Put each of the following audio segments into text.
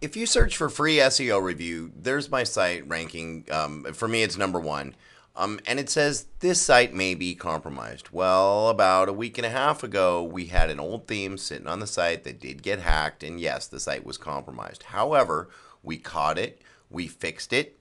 If you search for free SEO review, there's my site ranking. For me, it's number one. And it says this site may be compromised. Well, about a week and a half ago, we had an old theme sitting on the site that did get hacked, and yes, the site was compromised. However, we caught it, we fixed it,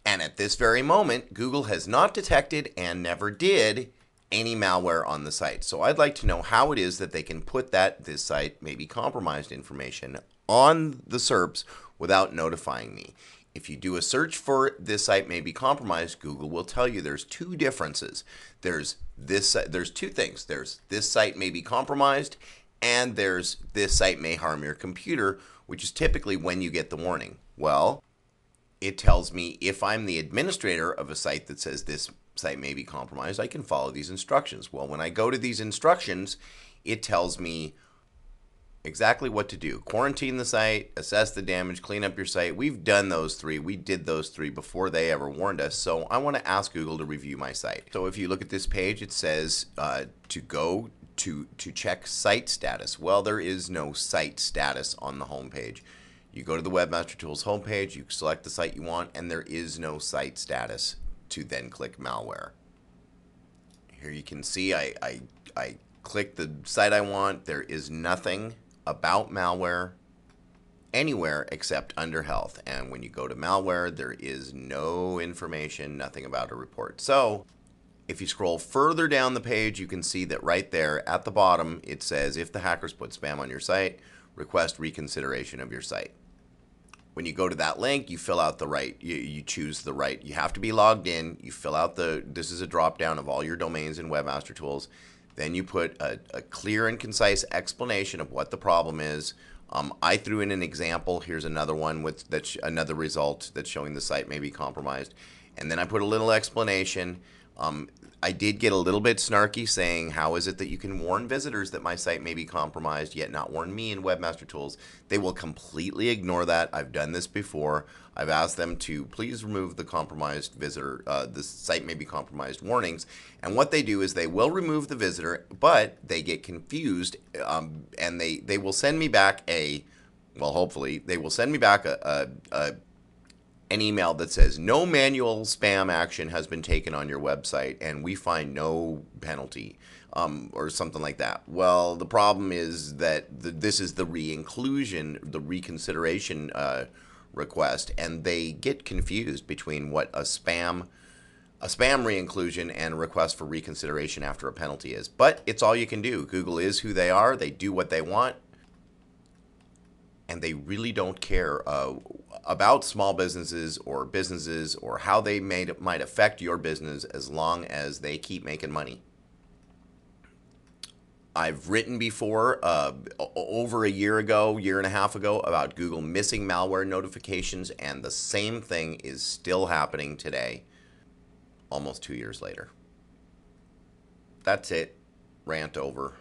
and at this very moment, Google has not detected and never did any malware on the site. So I'd like to know how it is that they can put that this site may be compromised information on the SERPs without notifying me. If you do a search for this site may be compromised, Google will tell you there's two differences. There's two things. There's this site may be compromised, and there's this site may harm your computer, which is typically when you get the warning. Well, it tells me if I'm the administrator of a site that says this site may be compromised, I can follow these instructions. Well, when I go to these instructions, it tells me exactly what to do. Quarantine the site, assess the damage, clean up your site. We've done those three. We did those three before they ever warned us. So I want to ask Google to review my site. So if you look at this page, it says to go to check site status. Well, there is no site status on the home page. You go to the Webmaster Tools homepage, you select the site you want, and there is no site status to then click malware. Here you can see I click the site I want. There is nothing about malware anywhere except under health. And when you go to malware, there is no information, nothing about a report. So if you scroll further down the page, you can see that right there at the bottom, it says if the hackers put spam on your site, request reconsideration of your site. When you go to that link, you fill out the right, you choose the right, you have to be logged in, you fill out this is a drop down of all your domains in Webmaster Tools. Then you put a clear and concise explanation of what the problem is. I threw in an example. Here's another one with another result that's showing the site may be compromised. And then I put a little explanation. I did get a little bit snarky saying, how is it that you can warn visitors that my site may be compromised, yet not warn me in Webmaster Tools? They will completely ignore that. I've done this before. I've asked them to please remove the compromised visitor, the site may be compromised warnings. And what they do is they will remove the visitor, but they get confused, and they will send me back hopefully, they will send me back an email that says no manual spam action has been taken on your website and we find no penalty, or something like that. Well, the problem is that this is the the reconsideration request, and they get confused between what a spam re-inclusion and a request for reconsideration after a penalty is. But it's all you can do. Google is who they are. They do what they want, and they really don't care about small businesses or how they might affect your business as long as they keep making money. I've written before, over a year and a half ago, about Google missing malware notifications, and the same thing is still happening today, almost 2 years later. That's it. Rant over.